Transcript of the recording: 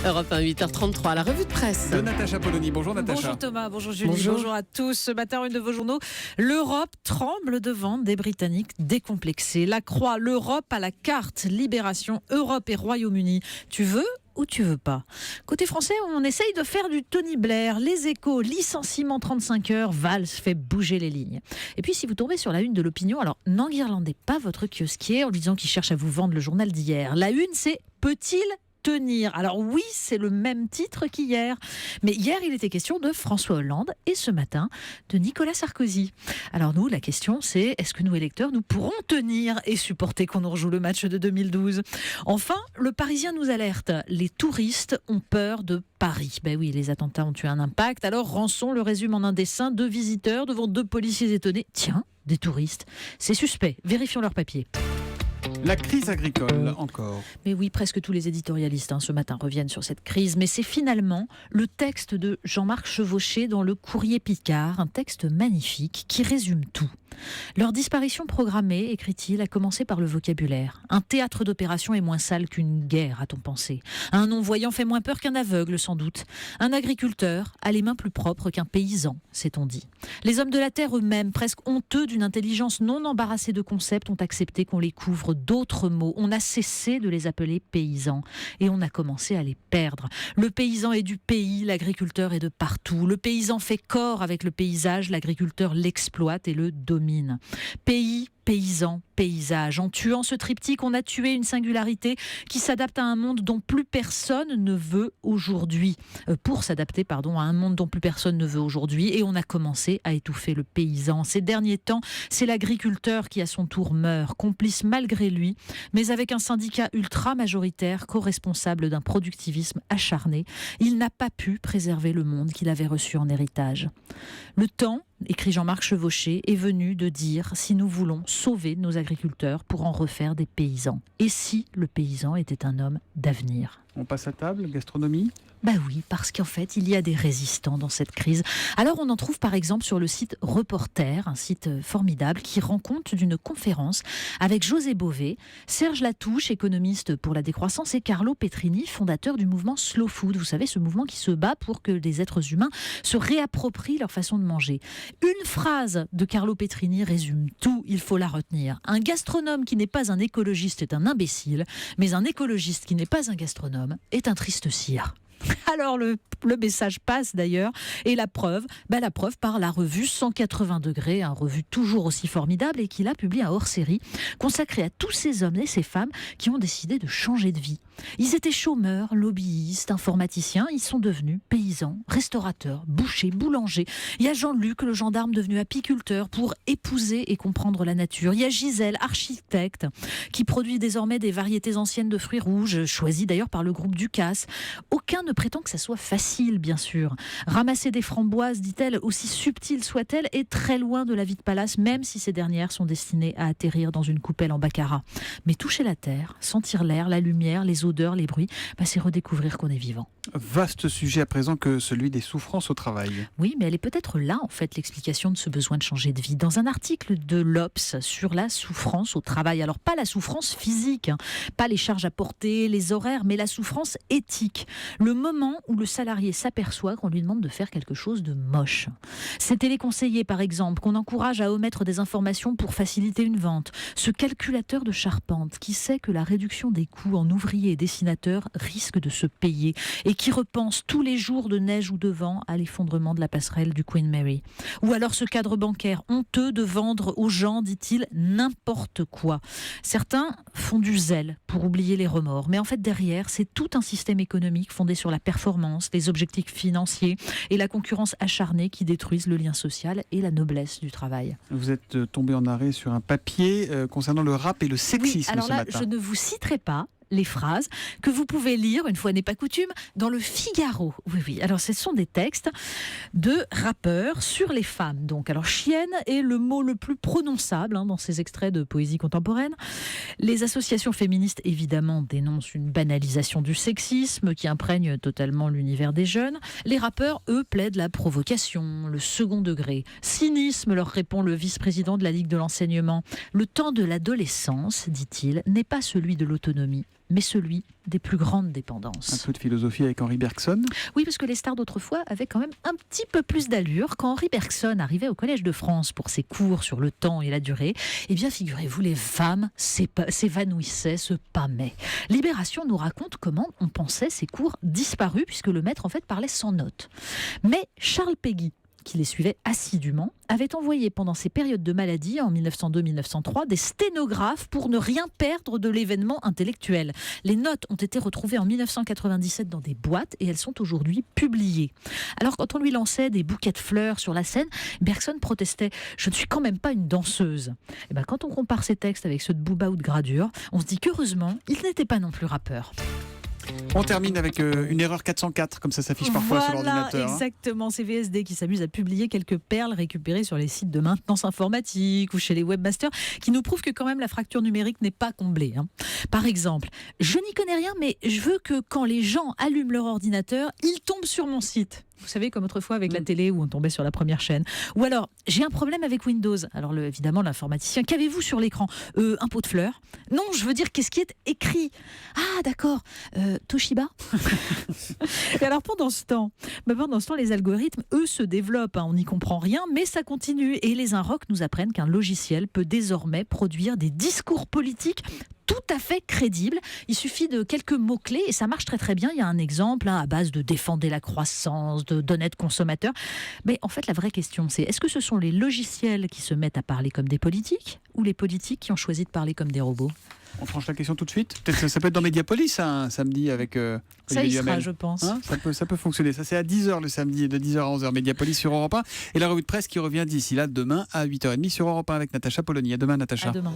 Europe 1, 8h33, la revue de presse. De Natacha Polony. Bonjour Natacha. Bonjour Thomas, bonjour Julie, Bonjour. bonjour à tous. Ce matin, une de vos journaux, l'Europe tremble devant des Britanniques décomplexés. La Croix, l'Europe à la carte, Libération, Europe et Royaume-Uni. Tu veux ou tu veux pas? Côté français, on essaye de faire du Tony Blair. Les Échos, licenciement 35 heures, Valls fait bouger les lignes. Et puis si vous tombez sur la une de l'Opinion, alors n'enguirlandez pas votre kiosquier en lui disant qu'il cherche à vous vendre le journal d'hier. La une, c'est « Peut-il tenir ?» Alors oui, c'est le même titre qu'hier. Mais hier, il était question de François Hollande et ce matin, de Nicolas Sarkozy. Alors nous, la question c'est, est-ce que nous, électeurs, nous pourrons tenir et supporter qu'on nous rejoue le match de 2012 ? Enfin, le Parisien nous alerte. Les touristes ont peur de Paris. Ben oui, les attentats ont eu un impact. Alors Rançon le résume en un dessin. 2 visiteurs devant 2 policiers étonnés. Tiens, des touristes. C'est suspect. Vérifions leurs papiers. La crise agricole, encore. Mais oui, presque tous les éditorialistes ce matin reviennent sur cette crise. Mais c'est finalement le texte de Jean-Marc Chevauché dans le Courrier Picard, un texte magnifique qui résume tout. Leur disparition programmée, écrit-il, a commencé par le vocabulaire. Un théâtre d'opération est moins sale qu'une guerre, a-t-on pensé. Un non-voyant fait moins peur qu'un aveugle, sans doute. Un agriculteur a les mains plus propres qu'un paysan, s'est-on dit. Les hommes de la terre eux-mêmes, presque honteux d'une intelligence non embarrassée de concepts, ont accepté qu'on les couvre d'autres mots. On a cessé de les appeler paysans et on a commencé à les perdre. Le paysan est du pays, l'agriculteur est de partout. Le paysan fait corps avec le paysage, l'agriculteur l'exploite et le domine. Pays, paysan, paysage. En tuant ce triptyque, on a tué une singularité qui s'adapte à un monde dont plus personne ne veut aujourd'hui. Pour s'adapter, à un monde dont plus personne ne veut aujourd'hui. Et on a commencé à étouffer le paysan. Ces derniers temps, c'est l'agriculteur qui à son tour meurt, complice malgré lui, mais avec un syndicat ultra-majoritaire, co-responsable d'un productivisme acharné. Il n'a pas pu préserver le monde qu'il avait reçu en héritage. Le temps, écrit Jean-Marc Chevauché, est venu de dire si nous voulons sauver nos agriculteurs pour en refaire des paysans. Et si le paysan était un homme d'avenir ? On passe à table, gastronomie. Bah oui, parce qu'en fait, il y a des résistants dans cette crise. Alors, on en trouve par exemple sur le site Reporter, un site formidable qui rend compte d'une conférence avec José Bové, Serge Latouche, économiste pour la décroissance, et Carlo Petrini, fondateur du mouvement Slow Food. Vous savez, ce mouvement qui se bat pour que les êtres humains se réapproprient leur façon de manger. Une phrase de Carlo Petrini résume tout, il faut la retenir. Un gastronome qui n'est pas un écologiste est un imbécile, mais un écologiste qui n'est pas un gastronome est un triste cire. Alors le message passe d'ailleurs, et la preuve par la revue 180 degrés, une revue toujours aussi formidable et qui là publie un hors-série consacré à tous ces hommes et ces femmes qui ont décidé de changer de vie. Ils étaient chômeurs, lobbyistes, informaticiens, ils sont devenus paysans, restaurateurs, bouchers, boulangers. Il y a Jean-Luc, le gendarme devenu apiculteur pour épouser et comprendre la nature. Il y a Gisèle, architecte, qui produit désormais des variétés anciennes de fruits rouges, choisies d'ailleurs par le groupe Ducasse. Aucun ne prétend que ça soit facile, bien sûr. Ramasser des framboises, dit-elle, aussi subtile soit-elle, est très loin de la vie de palace, même si ces dernières sont destinées à atterrir dans une coupelle en baccarat. Mais toucher la terre, sentir l'air, la lumière, les odeurs, les bruits, c'est redécouvrir qu'on est vivant. Vaste sujet à présent que celui des souffrances au travail. Oui, mais elle est peut-être là, en fait, l'explication de ce besoin de changer de vie. Dans un article de l'Obs sur la souffrance au travail, alors pas la souffrance physique, pas les charges à porter, les horaires, mais la souffrance éthique. Le moment où le salarié s'aperçoit qu'on lui demande de faire quelque chose de moche. Ces téléconseillers, par exemple, qu'on encourage à omettre des informations pour faciliter une vente. Ce calculateur de charpente qui sait que la réduction des coûts en ouvriers et dessinateurs risque de se payer et qui repense tous les jours de neige ou de vent à l'effondrement de la passerelle du Queen Mary. Ou alors ce cadre bancaire honteux de vendre aux gens, dit-il, n'importe quoi. Certains font du zèle pour oublier les remords, mais en fait derrière, c'est tout un système économique fondé sur la performance, les objectifs financiers et la concurrence acharnée qui détruisent le lien social et la noblesse du travail. Vous êtes tombé en arrêt sur un papier concernant le rap et le sexisme alors ce là, matin. je ne vous citerai pas les phrases que vous pouvez lire, une fois n'est pas coutume, dans le Figaro. Oui. Alors, ce sont des textes de rappeurs sur les femmes. Donc, alors, chienne est le mot le plus prononçable dans ces extraits de poésie contemporaine. Les associations féministes, évidemment, dénoncent une banalisation du sexisme qui imprègne totalement l'univers des jeunes. Les rappeurs, eux, plaident la provocation, le second degré. Cynisme, leur répond le vice-président de la Ligue de l'enseignement. Le temps de l'adolescence, dit-il, n'est pas celui de l'autonomie, mais celui des plus grandes Un dépendances. peu de philosophie avec Henri Bergson. Oui, parce que les stars d'autrefois avaient quand même un petit peu plus d'allure. Quand Henri Bergson arrivait au Collège de France pour ses cours sur le temps et la durée, eh bien, figurez-vous, les femmes s'évanouissaient, se pâmaient. Libération nous raconte comment on pensait ces cours disparus, puisque le maître, en fait, parlait sans notes. Mais Charles Péguy, qui les suivait assidûment, avait envoyé pendant ces périodes de maladie, en 1902-1903, des sténographes pour ne rien perdre de l'événement intellectuel. Les notes ont été retrouvées en 1997 dans des boîtes et elles sont aujourd'hui publiées. Alors quand on lui lançait des bouquets de fleurs sur la scène, Bergson protestait « Je ne suis quand même pas une danseuse ». Et quand on compare ces textes avec ceux de Booba ou de Gradure, on se dit qu'heureusement, il n'était pas non plus rappeur. On termine avec une erreur 404, comme ça s'affiche parfois sur l'ordinateur. Exactement, c'est VSD qui s'amuse à publier quelques perles récupérées sur les sites de maintenance informatique ou chez les webmasters, qui nous prouvent que quand même la fracture numérique n'est pas comblée. Par exemple, je n'y connais rien, mais je veux que quand les gens allument leur ordinateur, ils tombent sur mon site. Vous savez, comme autrefois avec la télé où on tombait sur la première chaîne. Ou alors, j'ai un problème avec Windows. Alors, évidemment, l'informaticien, qu'avez-vous sur l'écran ? Un pot de fleurs ? Non, je veux dire, qu'est-ce qui est écrit ? Ah, d'accord. Toshiba ? Et alors, pendant ce temps, les algorithmes, eux, se développent. On n'y comprend rien, mais ça continue. Et les inrocks nous apprennent qu'un logiciel peut désormais produire des discours politiques tout à fait crédible. Il suffit de quelques mots-clés et ça marche très très bien. Il y a un exemple à base de défendre la croissance, d'honnêtes consommateurs. Mais en fait, la vraie question, c'est est-ce que ce sont les logiciels qui se mettent à parler comme des politiques ou les politiques qui ont choisi de parler comme des robots ? On tranche la question tout de suite. Peut-être que ça peut être dans Mediapolis un samedi avec ça y Olivier sera, Duhamel. je pense. Ça peut fonctionner. Ça, c'est à 10h le samedi, de 10h à 11h, Mediapolis sur Europe 1. Et la revue de presse qui revient d'ici là, demain à 8h30 sur Europe 1 avec Natacha Polony. À demain, Natacha. À demain.